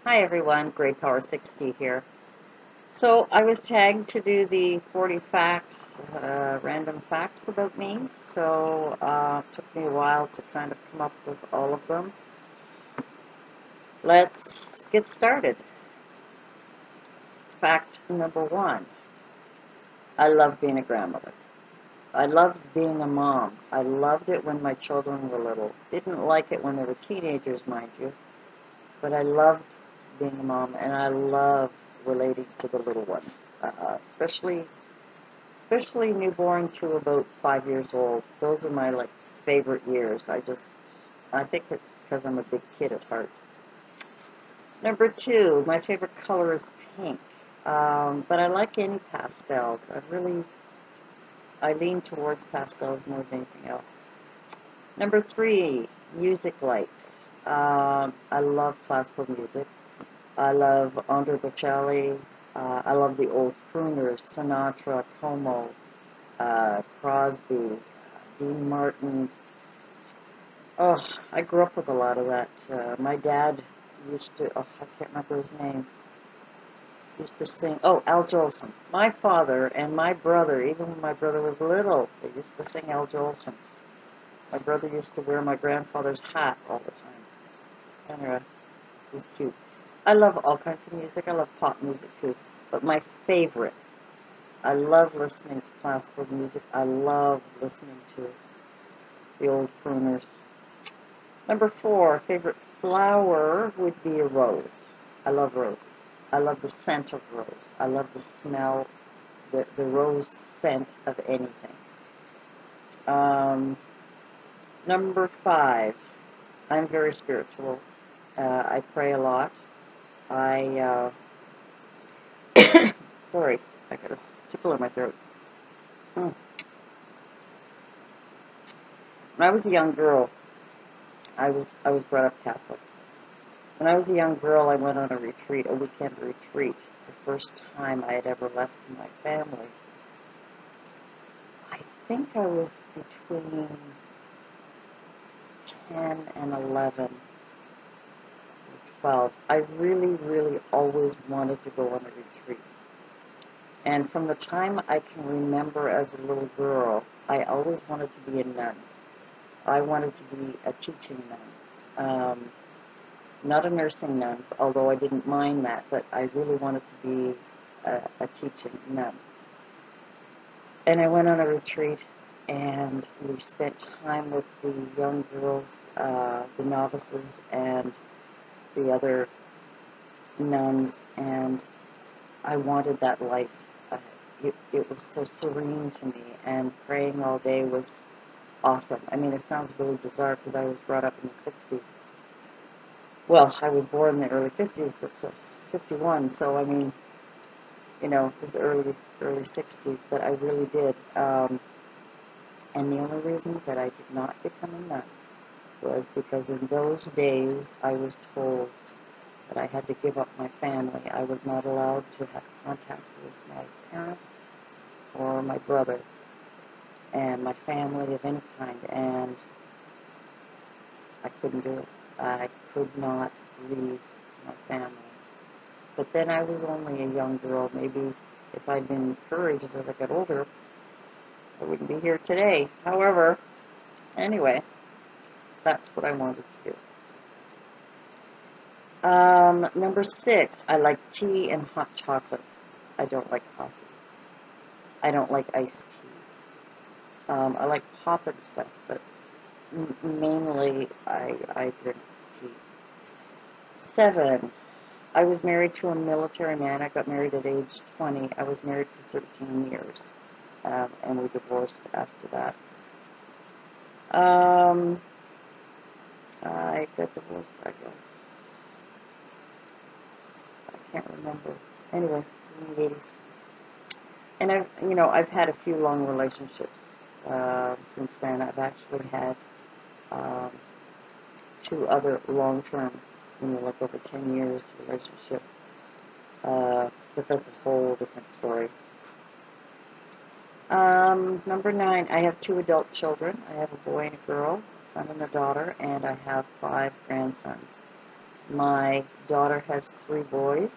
Hi everyone, Great Power 60 here. So I was tagged to do the 40 facts, random facts about me. So it took me a while to kind of come up with all of them. Let's get started. Fact number one, I love being a grandmother. I loved being a mom. I loved it when my children were little. Didn't like it when they were teenagers, mind you, but I loved being a mom, and I love relating to the little ones, especially newborn to about 5 years old. Those are my favorite years. I think it's because I'm a big kid at heart. Number two, my favorite color is pink, but I like any pastels. I lean towards pastels more than anything else. Number three, music likes. I love classical music. I love Andre Bocelli. I love the old crooners, Sinatra, Como, Crosby, Dean Martin. Oh, I grew up with a lot of that. My dad used to, I can't remember his name, used to sing, Al Jolson. My father and my brother, even when my brother was little, they used to sing Al Jolson. My brother used to wear my grandfather's hat all the time. Anyway, it was cute. I love all kinds of music. I love pop music too. But my favorites, I love listening to classical music. I love listening to the old crooners. Number four, favorite flower would be a rose. I love roses. I love the scent of rose. I love the smell, the rose scent of anything. Um, Number five, I'm very spiritual. I pray a lot. I, sorry, I got a tickle in my throat. Mm. When I was a young girl, I was brought up Catholic. When I was a young girl, I went on a retreat, a weekend retreat. The first time I had ever left my family. I think I was between 10 and 11 or 12. I really, really always wanted to go on a retreat. And from the time I can remember as a little girl, I always wanted to be a nun. I wanted to be a teaching nun. Not a nursing nun, although I didn't mind that, but I really wanted to be a teaching nun. And I went on a retreat, and we spent time with the young girls, the novices, and the other nuns, and I wanted that life. It was so serene to me, and praying all day was awesome. I mean, it sounds really bizarre because I was brought up in the 60s. Well, I was born in the early 50s, but so 51, so I mean, it was the early 60s, but I really did. And the only reason that I did not become a nun was because in those days I was told that I had to give up my family. I was not allowed to have contact with my parents or my brother and my family of any kind, and I couldn't do it. I could not leave my family. But then I was only a young girl. Maybe if I'd been encouraged as I got older, I wouldn't be here today. However, anyway, that's what I wanted to do. Number six, I like tea and hot chocolate. I don't like coffee. I don't like iced tea. I like pop and stuff, but mainly I drink tea. Seven, I was married to a military man. I got married at age 20. I was married for 13 years, and we divorced after that. Um, I got divorced, I guess. I can't remember. Anyway, it was in the 80s. And I've had a few long relationships since then. I've actually had um, two other long-term, like over 10 years relationship. But that's a whole different story. Number nine, I have two adult children. I have a boy and a girl, a son and a daughter, and I have five grandsons. My daughter has 3 boys,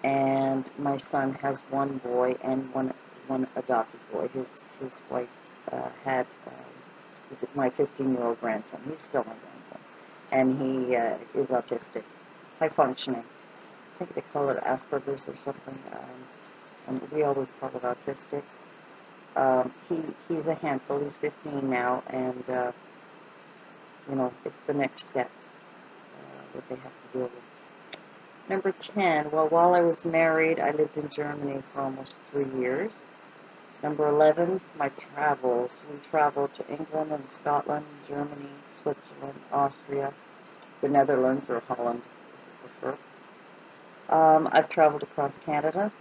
and my son has 1 boy and one adopted boy. His wife had my 15-year-old grandson. He's still my grandson, and he is autistic, high functioning. I think they call it Asperger's or something. And we always call it autistic. He's a handful. He's 15 now, and it's the next step that they have to deal with. Number 10, well, while I was married, I lived in Germany for almost 3 years. Number 11, my travels. We traveled to England and Scotland, Germany, Switzerland, Austria, the Netherlands, or Holland, if you prefer. I've traveled across Canada.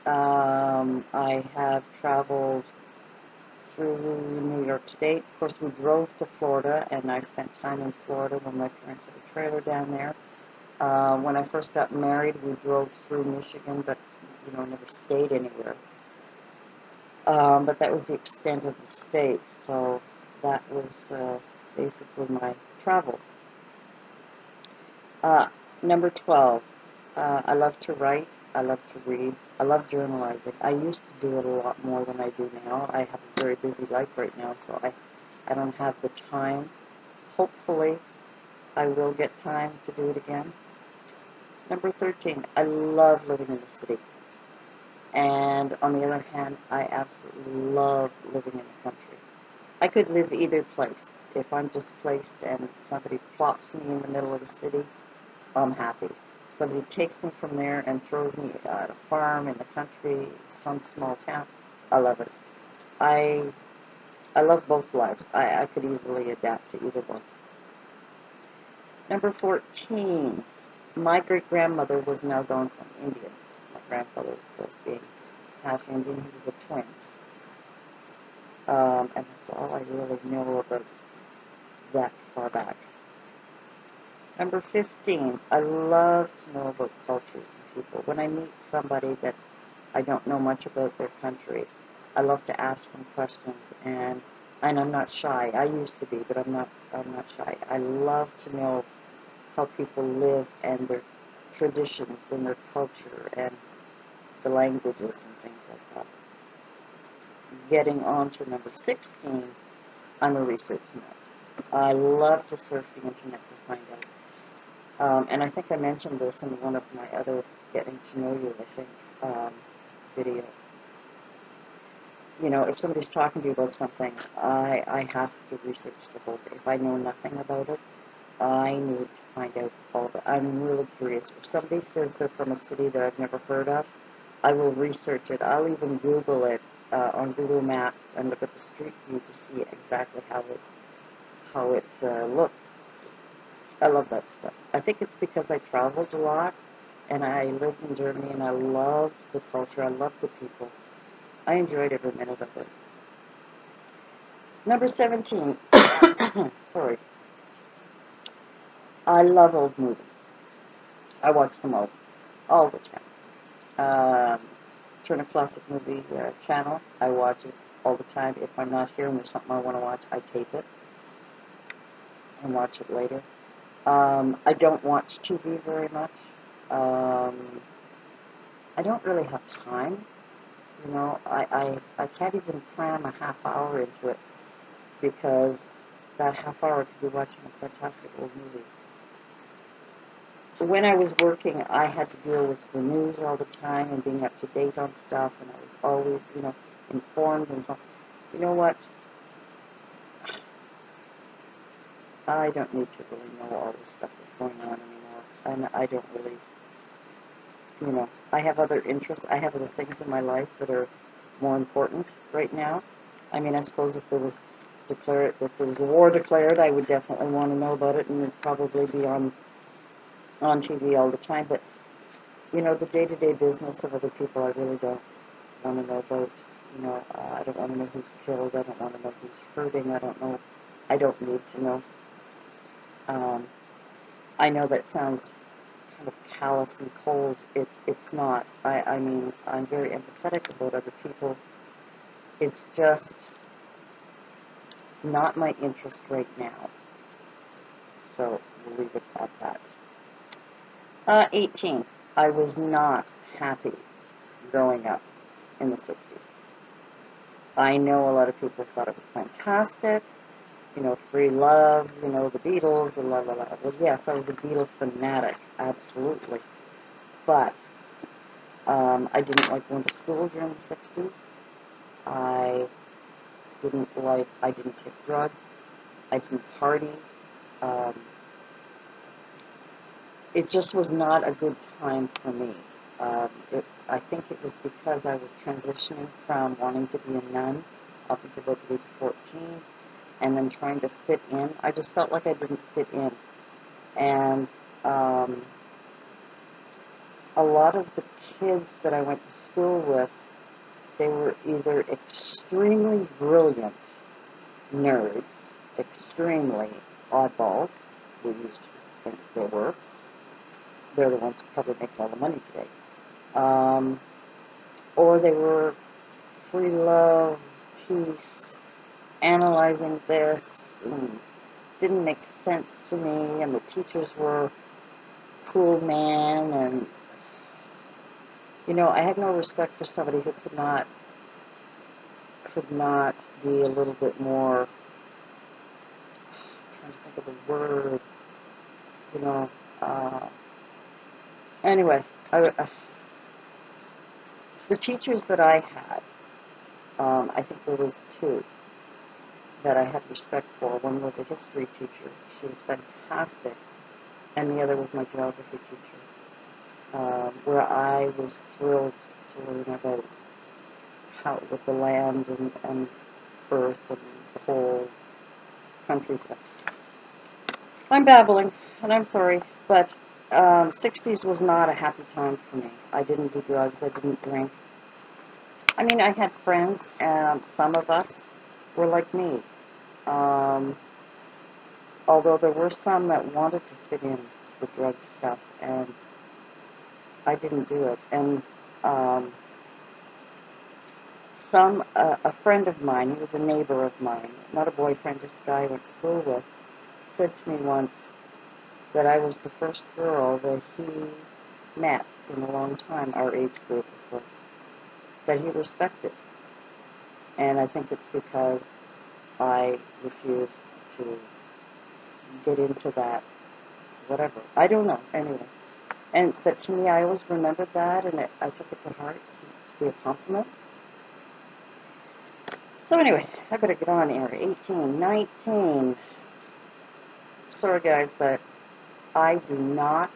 I have traveled through New York State. Of course, we drove to Florida, and I spent time in Florida when my parents had a trailer down there. When I first got married, we drove through Michigan, but, never stayed anywhere. But that was the extent of the state, so that was basically my travels. Number 12, I love to write, I love to read, I love journalizing. I used to do it a lot more than I do now. I have a very busy life right now, so I don't have the time. Hopefully, I will get time to do it again. Number 13, I love living in the city. And on the other hand, I absolutely love living in the country. I could live either place. If I'm displaced and somebody plops me in the middle of the city, I'm happy. Somebody takes me from there and throws me at a farm in the country, some small town, I love it. I love both lives. I could easily adapt to either one. Number 14, my great-grandmother was an Algonquin Indian. My grandfather was being half Indian. He was a twin. And that's all I really know about that far back. Number 15, I love to know about cultures and people. When I meet somebody that I don't know much about their country, I love to ask them questions, and I'm not shy. I used to be, but I'm not shy. I love to know how people live and their traditions and their culture and the languages and things like that. Getting on to number 16, I'm a research nut. I love to surf the internet to find out. And I think I mentioned this in one of my other Getting to Know You, I think, video. If somebody's talking to you about something, I have to research the whole thing. If I know nothing about it, I need to find out all of it. I'm really curious. If somebody says they're from a city that I've never heard of, I will research it. I'll even Google it on Google Maps and look at the street view to see exactly how it looks. I love that stuff. I think it's because I traveled a lot, and I lived in Germany, and I loved the culture. I loved the people. I enjoyed every minute of it. Number 17. Sorry. I love old movies. I watch them all the time. Turner Classic Movie channel. I watch it all the time. If I'm not here and there's something I want to watch, I tape it and watch it later. I don't watch TV very much. I don't really have time. I can't even cram a half hour into it because that half hour could be watching a fantastic old movie. When I was working, I had to deal with the news all the time and being up to date on stuff, and I was always, informed and so. You know what? I don't need to really know all this stuff that's going on anymore, and I don't really, I have other interests. I have other things in my life that are more important right now. I mean, I suppose if there was a war declared, I would definitely want to know about it, and it'd probably be on TV all the time. But the day-to-day business of other people, I really don't want to know about. I don't want to know who's killed. I don't want to know who's hurting. I don't need to know. I know that sounds kind of callous and cold. It's not. I mean, I'm very empathetic about other people. It's just not my interest right now. So we'll leave it at that. 18. I was not happy growing up in the 60s. I know a lot of people thought it was fantastic, free love, the Beatles, and la la la. Well, yes, I was a Beatle fanatic, absolutely. But I didn't like going to school during the 60s. I I didn't take drugs. I didn't party. Um, it just was not a good time for me. I think it was because I was transitioning from wanting to be a nun up until about the age of 14 and then trying to fit in. I just felt like I didn't fit in. And a lot of the kids that I went to school with, they were either extremely brilliant nerds, extremely oddballs, we used to think they were. They're the ones probably making all the money today. Or they were free love, peace, analyzing this, and didn't make sense to me, and the teachers were cool man, and I had no respect for somebody who could not be a little bit more, I'm trying to think of the word, anyway, the teachers that I had, I think there was two that I had respect for. One was a history teacher. She was fantastic. And the other was my geography teacher, where I was thrilled to learn about how with the land and earth and the whole countryside. I'm babbling, and I'm sorry, but 60s was not a happy time for me. I didn't do drugs. I didn't drink. I mean, I had friends, and some of us were like me. Although there were some that wanted to fit in to the drug stuff, and I didn't do it. And a friend of mine, he was a neighbor of mine, not a boyfriend, just a guy I went to school with, said to me once that I was the first girl that he met in a long time, our age group, of course, that he respected. And I think it's because I refused to get into that, whatever. I don't know, anyway. But to me, I always remembered that, and I took it to heart to be a compliment. So anyway, I better get on here. 18, 19. Sorry, guys, but I do not,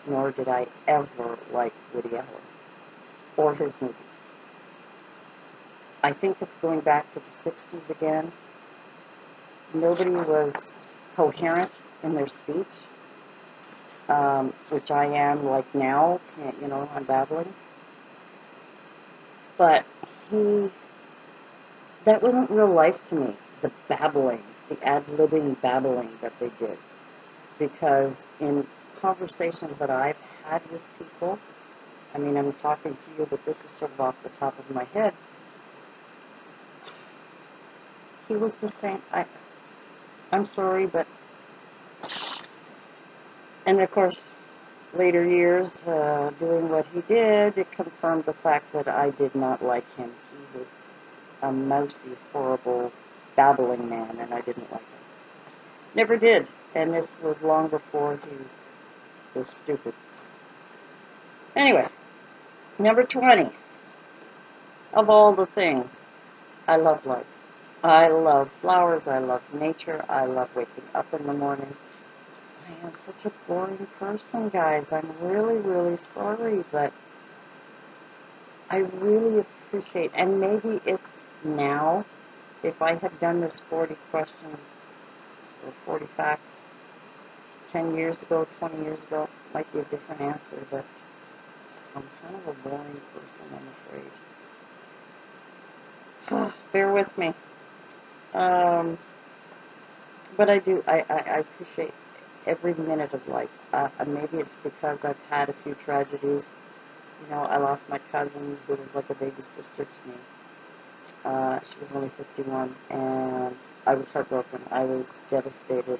nor did I ever like Woody Allen or his movies. I think it's going back to the 60s again. Nobody was coherent in their speech, which I am like now. I'm babbling. But that wasn't real life to me, the babbling, the ad-libbing babbling that they did. Because in conversations that I've had with people, I mean, I'm talking to you, but this is sort of off the top of my head, he was the same. I'm sorry, but... And of course, later years, doing what he did, it confirmed the fact that I did not like him. He was a mousy, horrible, babbling man, and I didn't like him. Never did, and this was long before he was stupid. Anyway, number 20. Of all the things, I love life. I love flowers, I love nature, I love waking up in the morning. I am such a boring person, guys. I'm really, really sorry, but I really appreciate, and maybe it's now, if I had done this 40 questions or 40 facts 10 years ago, 20 years ago, it might be a different answer, but I'm kind of a boring person, I'm afraid. Bear with me. But I do, I appreciate every minute of life. Maybe it's because I've had a few tragedies. I lost my cousin, who was like a baby sister to me. She was only 51, and I was heartbroken. I was devastated.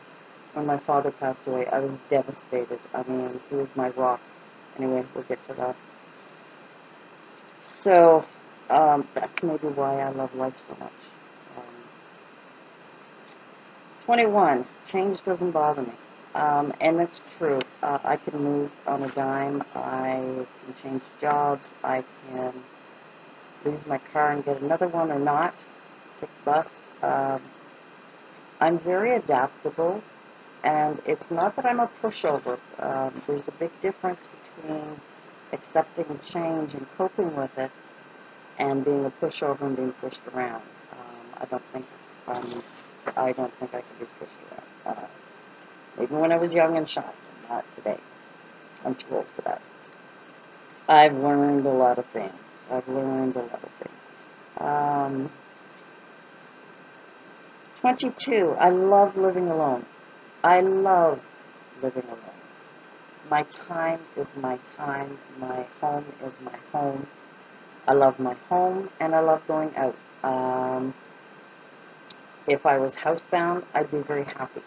when my father passed away, I was devastated. I mean, he was my rock. Anyway, we'll get to that. So, that's maybe why I love life so much. Um, 21, change doesn't bother me. And it's true. I can move on a dime. I can change jobs. I can lose my car and get another one or not. Take the bus. I'm very adaptable. And it's not that I'm a pushover. There's a big difference between accepting change and coping with it and being a pushover and being pushed around. I don't think um, I don't think I can be pushed around. Even when I was young and shy, not today. I'm too old for that. I've learned a lot of things. I've learned a lot of things. 22. I love living alone. I love living alone. My time is my time. My home is my home. I love my home and I love going out. If I was housebound, I'd be very happy.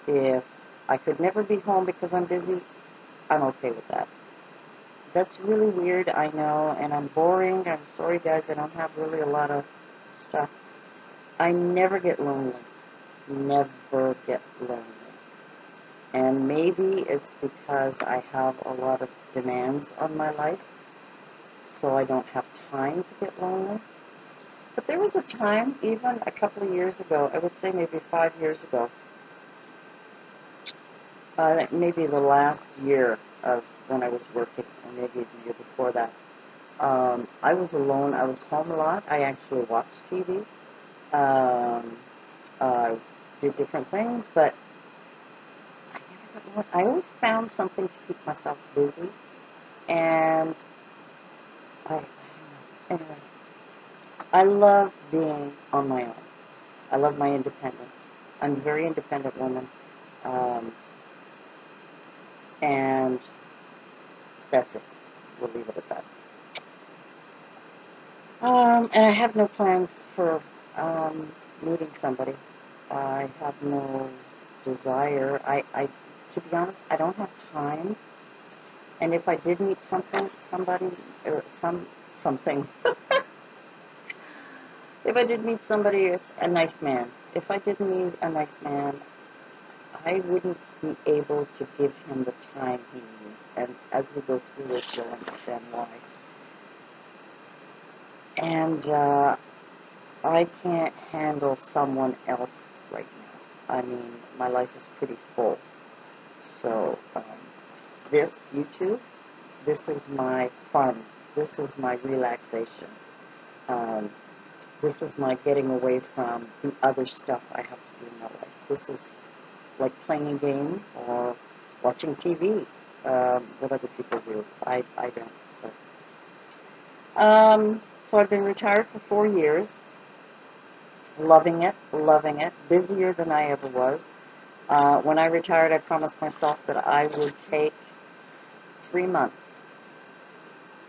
If I could never be home because I'm busy, I'm okay with that. That's really weird, I know, and I'm boring. I'm sorry, guys, I don't have really a lot of stuff. I never get lonely. Never get lonely. And maybe it's because I have a lot of demands on my life, so I don't have time to get lonely. But there was a time, even a couple of years ago, I would say maybe 5 years ago, maybe the last year of when I was working, or maybe the year before that, I was alone. I was home a lot. I actually watched TV, um, uh, did different things, but I never got alone. I always found something to keep myself busy, and I don't know. Anyway, I love being on my own. I love my independence. I'm a very independent woman, um, and that's it. We'll leave it at that. And I have no plans for meeting somebody. I have no desire. To be honest, I don't have time. And if I did meet somebody, or something, if I did meet somebody, a nice man. If I did meet a nice man, I wouldn't be able to give him the time he needs. And as we go through this, you'll understand why. And I can't handle someone else right now. I mean, my life is pretty full. So, this YouTube, this is my fun. This is my relaxation. Um, this is my getting away from the other stuff I have to do in my life. This is like playing a game or watching TV, what other people do. I don't. So I've been retired for 4 years. Loving it, busier than I ever was. When I retired, I promised myself that I would take 3 months.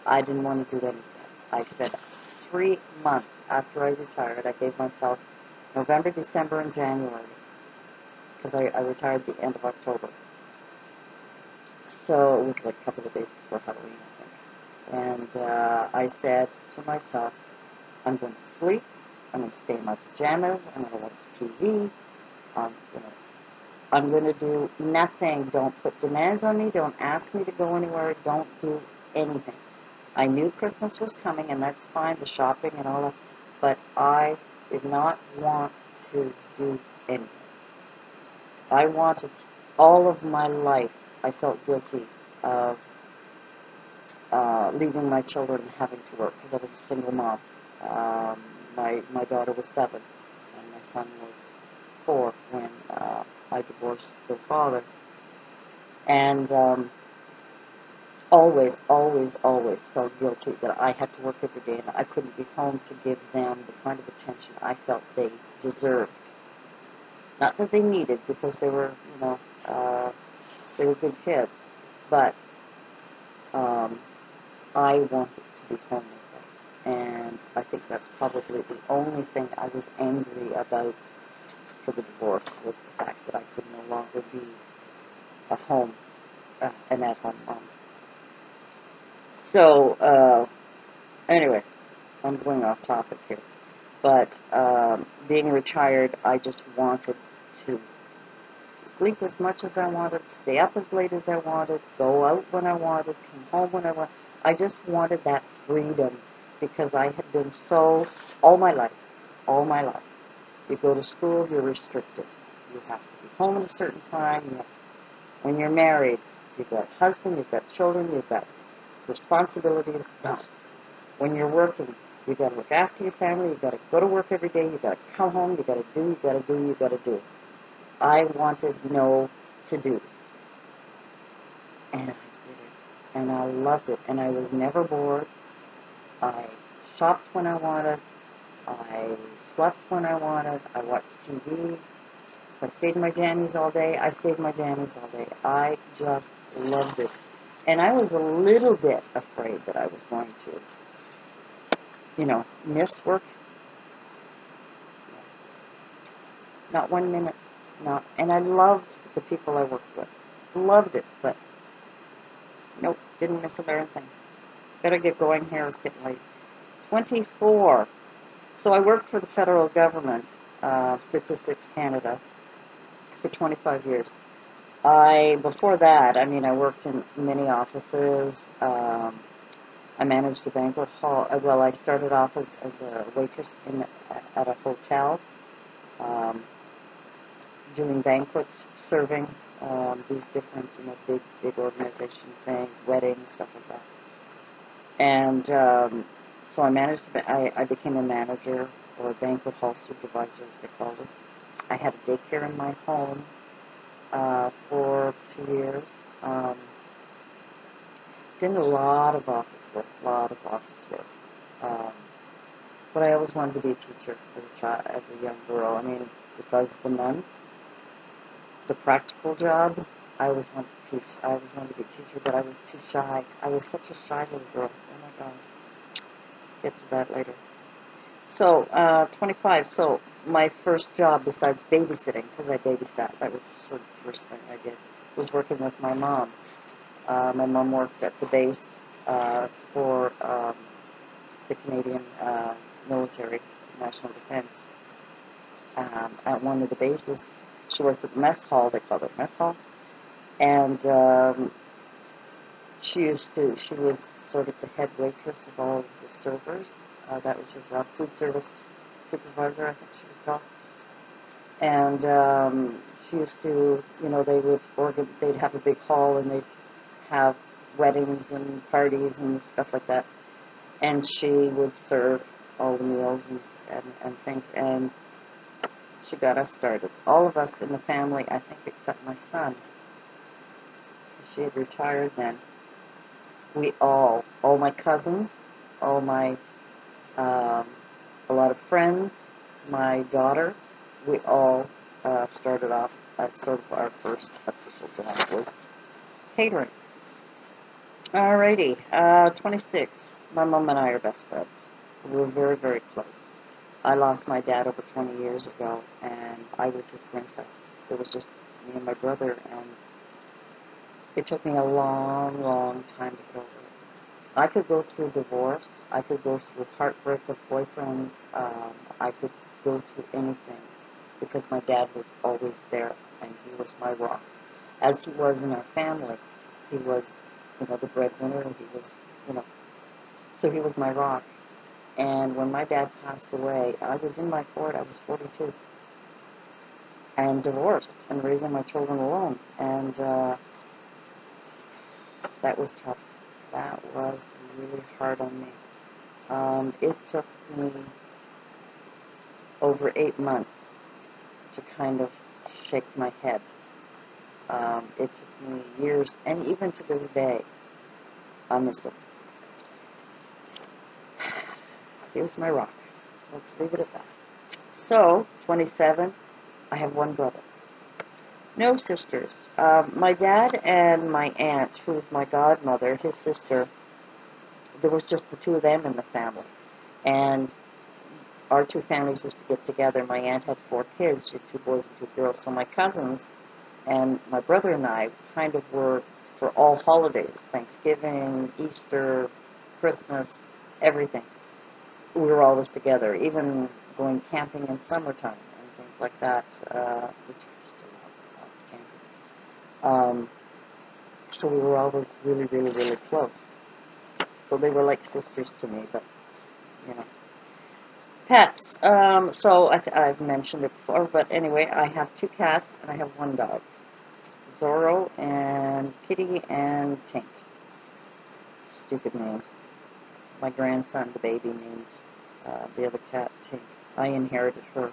I didn't want to do anything. I said 3 months after I retired, I gave myself November, December, and January, because I retired the end of October. So it was like a couple of days before Halloween, I think. And I said to myself, I'm going to sleep, I'm going to stay in my pajamas, I'm going to watch TV, I'm going to I'm going to do nothing. Don't put demands on me. Don't ask me to go anywhere. Don't do anything. I knew Christmas was coming, and that's fine, the shopping and all that, but I did not want to do anything. I wanted all of my life. I felt guilty of leaving my children and having to work because I was a single mom. My daughter was 7, and my son was 4 when I divorced their father. And always felt guilty that I had to work every day and I couldn't be home to give them the kind of attention I felt they deserved. Not that they needed, because they were, they were good kids, but um, I wanted to be home with them. And I think that's probably the only thing I was angry about for the divorce was the fact that I could no longer be a home, an at-home mom. So, anyway, I'm going off topic here. But being retired, I just wanted to sleep as much as I wanted, stay up as late as I wanted, go out when I wanted, come home when I wanted. I just wanted that freedom because I had been so, all my life, you go to school, you're restricted. You have to be home at a certain time. When you're married, you've got a husband, you've got children, you've got responsibilities. Ugh. When you're working, you've got to look after your family, you've got to go to work every day, you've got to come home, you've got to do, you've got to do, you've got to do. I wanted no to-dos. And I did it. And I loved it. And I was never bored. I shopped when I wanted. I slept when I wanted. I watched TV. If I stayed in my jammies all day, I stayed in my jammies all day. I just loved it. And I was a little bit afraid that I was going to, miss work. Not 1 minute. Not. And I loved the people I worked with. Loved it. But, nope, didn't miss a darn thing. Better get going here. It's getting late. 24. So I worked for the federal government, Statistics Canada, for 25 years. Before that, I worked in many offices. I managed a banquet hall. Well, I started off as a waitress at a hotel, doing banquets, serving these different, big organization things, weddings, stuff like that. And so I became a manager, or a banquet hall supervisor, as they called us. I had a daycare in my home for 2 years. Did a lot of office work, but I always wanted to be a teacher as a young girl. Besides the practical job, I always wanted to teach. I always wanted to be a teacher, but I was too shy. I was such a shy little girl. Oh my God. Get to that later. So, 25. So, my first job besides babysitting, because I babysat, that was sort of the first thing I did, was working with my mom. My mom worked at the base for the Canadian military, National Defense. At one of the bases, she worked at the mess hall. They called it mess hall, and she was sort of the head waitress of all of the servers. That was her job, food service supervisor, I think she was called. And she used to, they'd have a big hall and they'd have weddings and parties and stuff like that. And she would serve all the meals and things. And she got us started. All of us in the family, I think, except my son. She had retired then. All my cousins, a lot of friends, my daughter, we all started off. Sort of our first official job was catering. Alrighty, 26. My mom and I are best friends. We're very, very close. I lost my dad over 20 years ago, and I was his princess. It was just me and my brother, and it took me a long, long time to get over it. I could go through divorce. I could go through heartbreak with boyfriends. I could go through anything because my dad was always there, and he was my rock. As he was in our family, he was, the breadwinner, and he was, so he was my rock. And when my dad passed away, I was in my fort. I was 42, and divorced, and raising my children alone, and that was tough. That was really hard on me. It took me over 8 months to kind of shake my head. It took me years, and even to this day, I miss him. He was my rock. Let's leave it at that. So, 27, I have one brother. No sisters. My dad and my aunt, who was my godmother, his sister, there was just the two of them in the family. And our two families used to get together. My aunt had 4 kids, she had 2 boys and 2 girls. So my cousins and my brother and I kind of were for all holidays, Thanksgiving, Easter, Christmas, everything. We were always together, even going camping in summertime and things like that, which I still love camping. So we were always really, really, really close. So they were like sisters to me, but, you know. Pets. So I've mentioned it before, but anyway, I have 2 cats and I have 1 dog. Zorro and Kitty and Tink. Stupid names. My grandson, the baby, named the other cat Tink. I inherited her.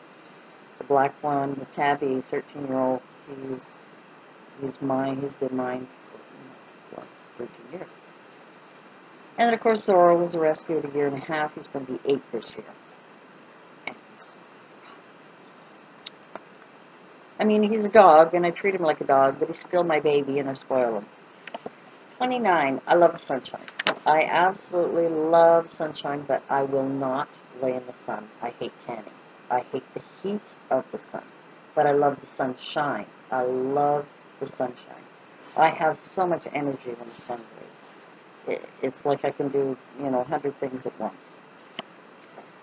The black one, the tabby, 13-year-old, he's mine. He's been mine for 13 years. And then, of course, Zorro was a rescue at 1.5 years. He's going to be 8 this year. I mean, he's a dog, and I treat him like a dog, but he's still my baby, and I spoil him. 29. I love the sunshine. I absolutely love sunshine, but I will not lay in the sun. I hate tanning. I hate the heat of the sun, but I love the sunshine. I love the sunshine. I have so much energy when the sun's out. It's like I can do, 100 things at once.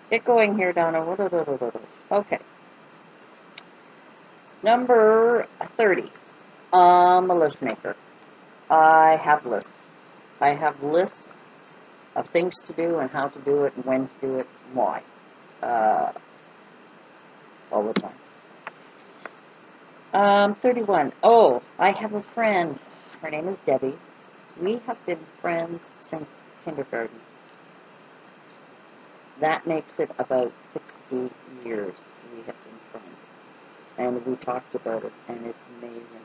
Get going here, Donna. Okay. Number 30. I'm a list maker. I have lists. I have lists of things to do and how to do it and when to do it and why. All the time. 31. Oh, I have a friend. Her name is Debbie. We have been friends since kindergarten. That makes it about 60 years we have been friends. And we talked about it, and it's amazing.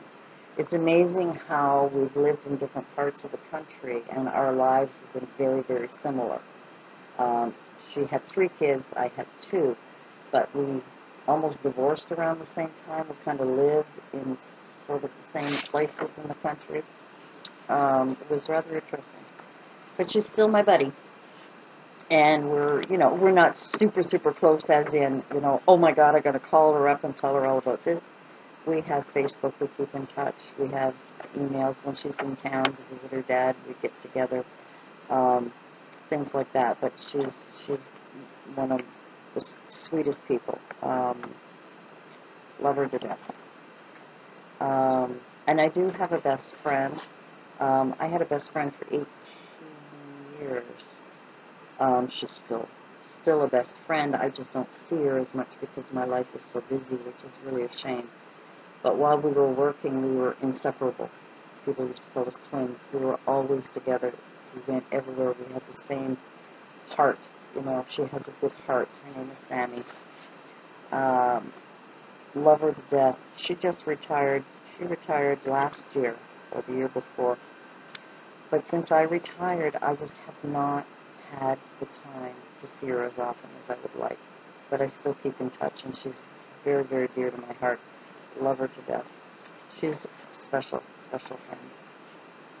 It's amazing how we've lived in different parts of the country, and our lives have been very, very similar. She had 3 kids, I had 2, but we almost divorced around the same time. We kind of lived in sort of the same places in the country. It was rather interesting. But she's still my buddy. And we're not super, super close as in, oh my God, I got to call her up and tell her all about this. We have Facebook, we keep in touch. We have emails when she's in town to visit her dad. We get together, things like that. But she's one of the sweetest people. Love her to death. And I do have a best friend. I had a best friend for 18 years. She's still a best friend. I just don't see her as much because my life is so busy, which is really a shame. But while we were working, we were inseparable. People used to call us twins. We were always together. We went everywhere. We had the same heart. She has a good heart. Her name is Sammy. Love her to death. She just retired. She retired last year or the year before. But since I retired, I just have not had the time to see her as often as I would like. But I still keep in touch, and she's very, very dear to my heart. Love her to death. She's a special, special friend.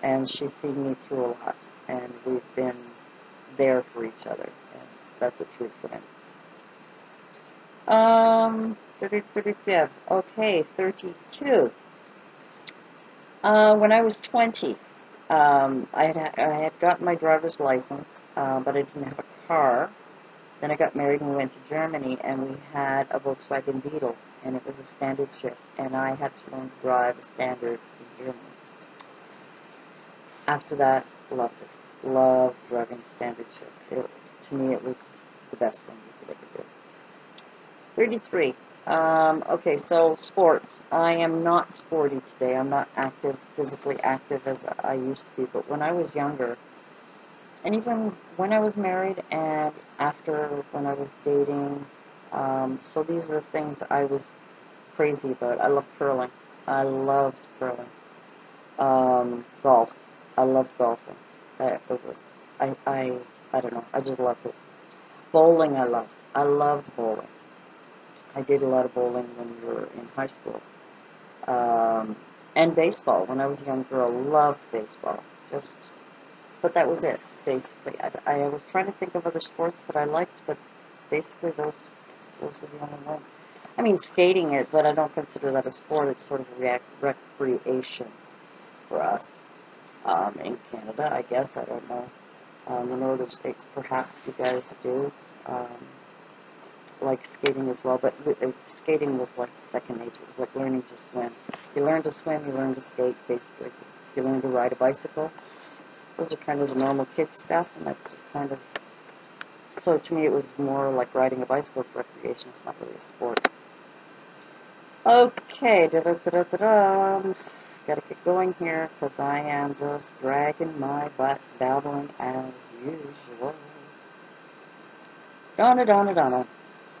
And she's seen me through a lot, and we've been there for each other, and that's a true friend. 35. Okay, 32. When I was 20, I had gotten my driver's license, but I didn't have a car. Then I got married and we went to Germany, and we had a Volkswagen Beetle, and it was a standard shift, and I had to learn to drive a standard in Germany. After that, loved it. Loved driving standard shift. To me, it was the best thing you could ever do. 33. Okay, so sports. I am not sporty today. I'm not physically active as I used to be, but when I was younger, and even when I was married and after when I was dating, so these are the things I was crazy about. I love curling. I loved curling. Golf. I loved golfing. I don't know. I just loved it. Bowling. I loved. I loved bowling. I did a lot of bowling when we were in high school. And baseball. When I was a young girl, loved baseball. But that was it, basically. I was trying to think of other sports that I liked, but basically those were the only ones. I mean, skating it, but I don't consider that a sport. It's sort of a recreation for us in Canada, I guess. I don't know. The northern states, perhaps you guys do like skating as well, but skating was like second nature. It was like learning to swim. You learn to swim, you learn to skate, basically. You learn to ride a bicycle. Those are kind of the normal kid stuff, and that's just kind of, so to me it was more like riding a bicycle for recreation. It's not really a sport. Okay, gotta get going here, because I am just dragging my butt, babbling as usual. Donna.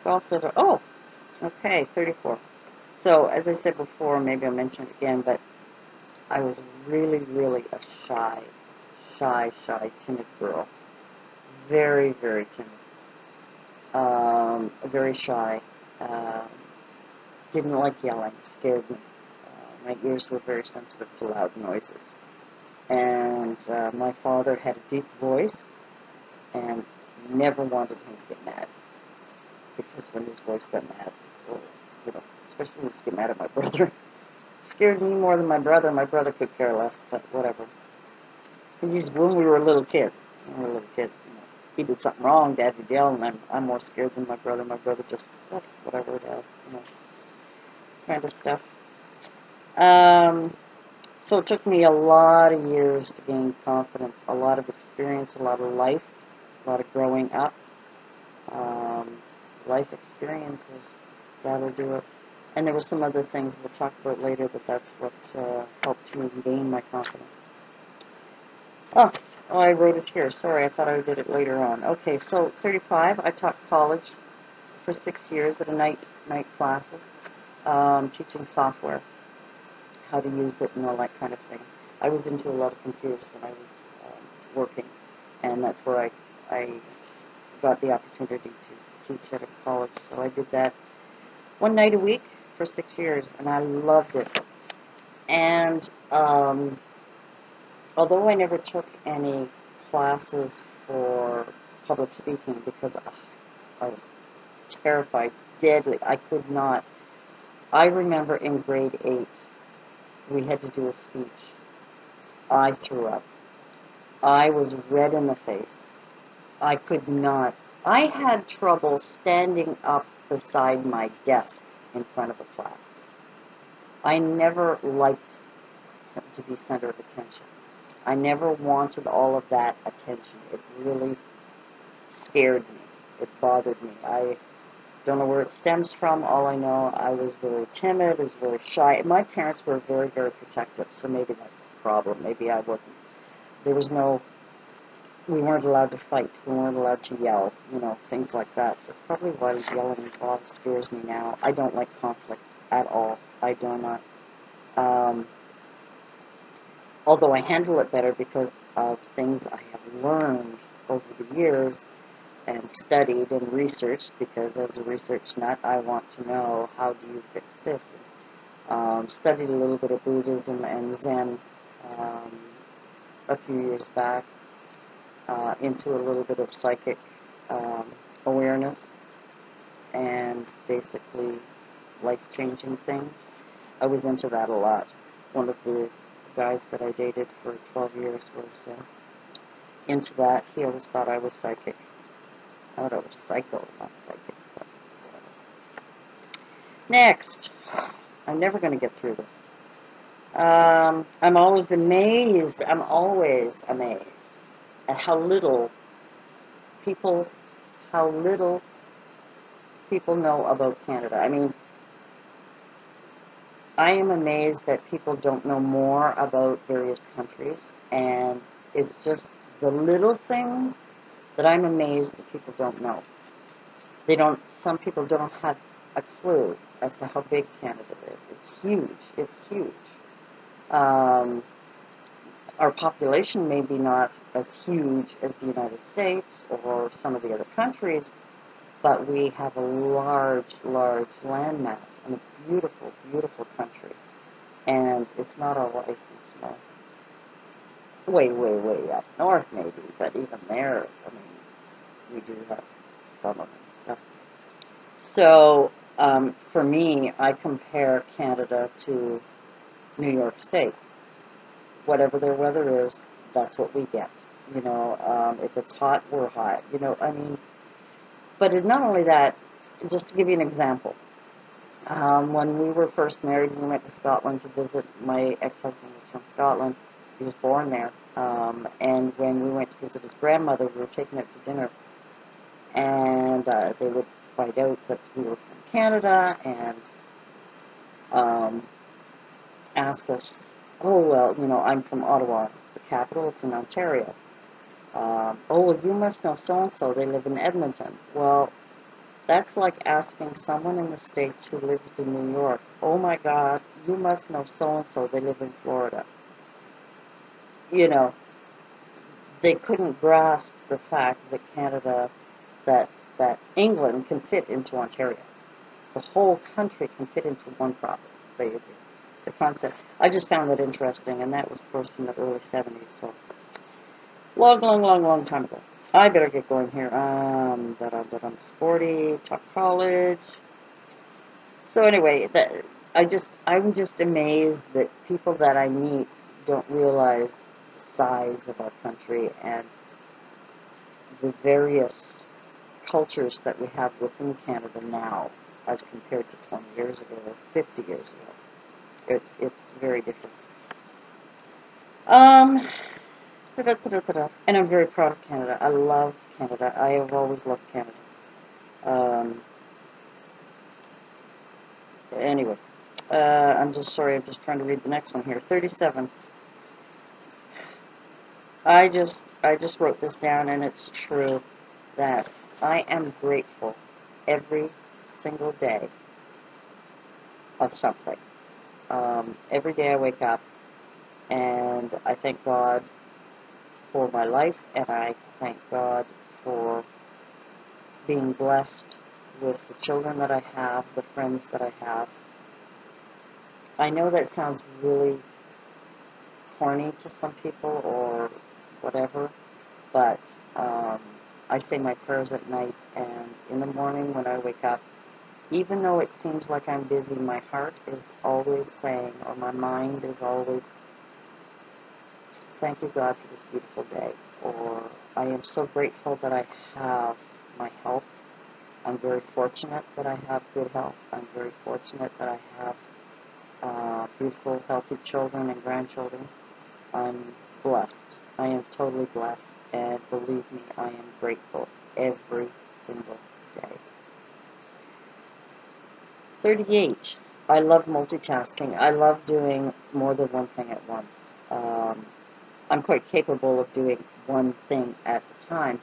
Oh, okay, 34. So, as I said before, maybe I'll mention it again, but I was really, really a shy, timid girl. Very, very timid. Very shy. Didn't like yelling. Scared me. My ears were very sensitive to loud noises. And my father had a deep voice and never wanted him to get mad. Because when his voice got mad, you know, especially when he used to get mad at my brother, scared me more than my brother. My brother could care less, but whatever. When we were little kids, you know, he did something wrong, Dad would yell, and I'm more scared than my brother. My brother just, whatever, Dad, you know, kind of stuff. So it took me a lot of years to gain confidence, a lot of experience, a lot of life, a lot of growing up. Life experiences, that'll do it. And there were some other things we'll talk about later, but that's what helped me gain my confidence. Oh, I wrote it here. Sorry, I thought I did it later on. Okay, so 35, I taught college for 6 years at a night classes, teaching software, how to use it and all that kind of thing. I was into a lot of computers when I was working, and that's where I got the opportunity to teach at a college. So I did that one night a week for 6 years, and I loved it. And although I never took any classes for public speaking because I was terrified, deadly, I could not. I remember in grade 8, we had to do a speech. I threw up. I was red in the face. I could not. I had trouble standing up beside my desk in front of a class. I never liked to be center of attention. I never wanted all of that attention. It really scared me. It bothered me. I don't know where it stems from. All I know, I was very timid. I was very shy. My parents were very, very protective, so maybe that's the problem. Maybe I wasn't. There was no, we weren't allowed to fight. We weren't allowed to yell, you know, things like that. So probably why yelling a lot scares me now. I don't like conflict at all. I do not. Although I handle it better because of things I have learned over the years and studied and researched, because as a research nut, I want to know, how do you fix this? Studied a little bit of Buddhism and Zen a few years back, into a little bit of psychic awareness and basically life-changing things. I was into that a lot. One of the guys that I dated for 12 years was into that. He always thought I was psychic. I thought I was psycho, not psychic. But next. I'm never going to get through this. I'm always amazed at how little people know about Canada. I mean, I am amazed that people don't know more about various countries, and it's just the little things that I'm amazed that people don't know. Some people don't have a clue as to how big Canada is. It's huge. Our population may be not as huge as the United States or some of the other countries, but we have a large landmass and a beautiful, beautiful country. And it's not all ice and snow. Way up north maybe, but even there, I mean, we do have some of it. So for me, I compare Canada to New York State. Whatever their weather is, that's what we get. If it's hot, we're hot. I mean, but not only that, just to give you an example, when we were first married, we went to Scotland to visit. My ex-husband was from Scotland. He was born there. And when we went to visit his grandmother, we were taken out to dinner. And they would find out that we were from Canada and ask us, oh, well, I'm from Ottawa. It's the capital. It's in Ontario. Oh, well, you must know so-and-so. They live in Edmonton. Well, that's like asking someone in the States who lives in New York, oh my God, you must know so-and-so, they live in Florida. You know, they couldn't grasp the fact that Canada, that England can fit into Ontario. The whole country can fit into one province. The concept, I just found that interesting, and that was, of course, in the early 70s, so long time ago. I better get going here. That I'm sporty, talk college. So anyway, I'm just amazed that people that I meet don't realize the size of our country and the various cultures that we have within Canada now as compared to 20 years ago or 50 years ago. It's very different. Um, and I'm very proud of Canada. I love Canada. I have always loved Canada. Um, anyway, I'm just trying to read the next one here. 37. I just wrote this down, and it's true that I am grateful every single day of something. Every day I wake up, and I thank God for my life, and I thank God for being blessed with the children that I have, the friends that I have. I know that sounds really corny to some people or whatever, but I say my prayers at night, and in the morning when I wake up, even though it seems like I'm busy, my heart is always saying, or my mind is always, thank you, God, for this beautiful day, or I am so grateful that I have my health. I'm very fortunate that I have good health. I'm very fortunate that I have beautiful, healthy children and grandchildren. I'm blessed. I am totally blessed. And believe me, I am grateful every single day. 38. I love multitasking. I love doing more than one thing at once. I'm quite capable of doing one thing at a time,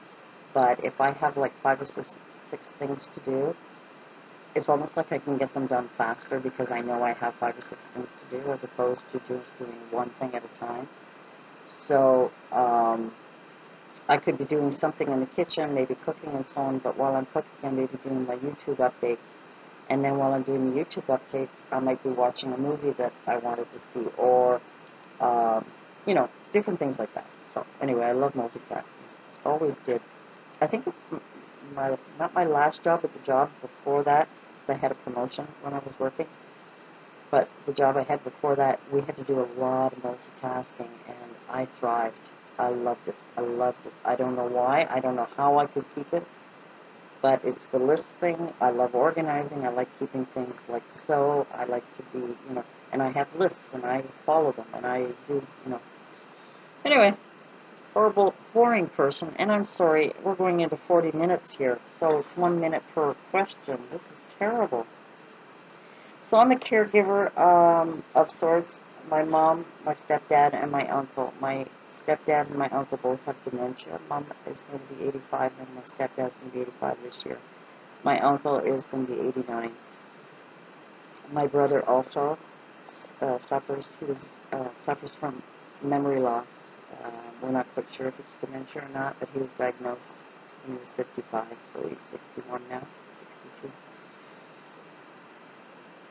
but if I have like 5 or 6 things to do, it's almost like I can get them done faster because I know I have 5 or 6 things to do as opposed to just doing one thing at a time. So I could be doing something in the kitchen, maybe cooking and so on, but while I'm cooking, I may be doing my YouTube updates. And then while I'm doing the YouTube updates, I might be watching a movie that I wanted to see, or, different things like that. So anyway, I love multitasking. Always did. I think it's not my last job, but the job before that, because I had a promotion when I was working. But the job I had before that, we had to do a lot of multitasking, and I thrived. I loved it. I loved it. I don't know why. I don't know how I could keep it, but it's the list thing. I love organizing. I like keeping things like so. I like to be, and I have lists, and I follow them, and I do. Anyway, horrible, boring person, and I'm sorry, we're going into 40 minutes here, so it's 1 minute per question. This is terrible. So I'm a caregiver of sorts. My mom, my stepdad, and my uncle. My stepdad and my uncle both have dementia. Mom is going to be 85, and my stepdad's going to be 85 this year. My uncle is going to be 89. My brother also suffers. Suffers from memory loss. We're not quite sure if it's dementia or not, but he was diagnosed when he was 55, so he's 61 now, 62.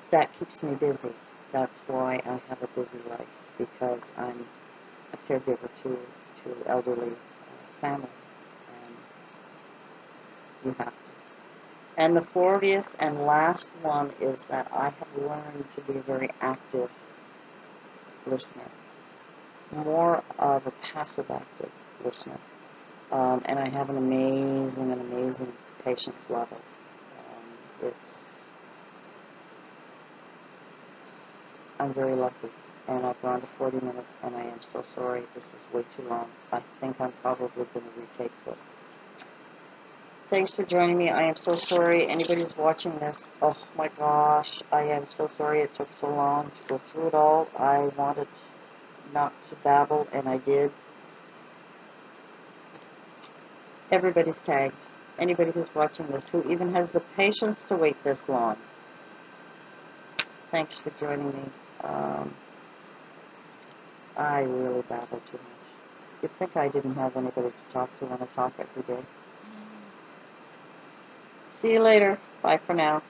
That keeps me busy. That's why I have a busy life, because I'm a caregiver to elderly family, and you have to. And the 40th and last one is that I have learned to be a very active listener, more of a passive active listener. And I have an amazing patience level. I'm very lucky. And I've gone to 40 minutes, and I am so sorry. This is way too long. I think I'm probably going to retake this. Thanks for joining me. I am so sorry. Anybody who's watching this, oh my gosh, I am so sorry it took so long to go through it all. I wanted not to babble, and I did. Everybody's tagged. Anybody who's watching this, who even has the patience to wait this long. Thanks for joining me. I really babble too much. You'd think I didn't have anybody to talk to when I talk every day. See you later. Bye for now.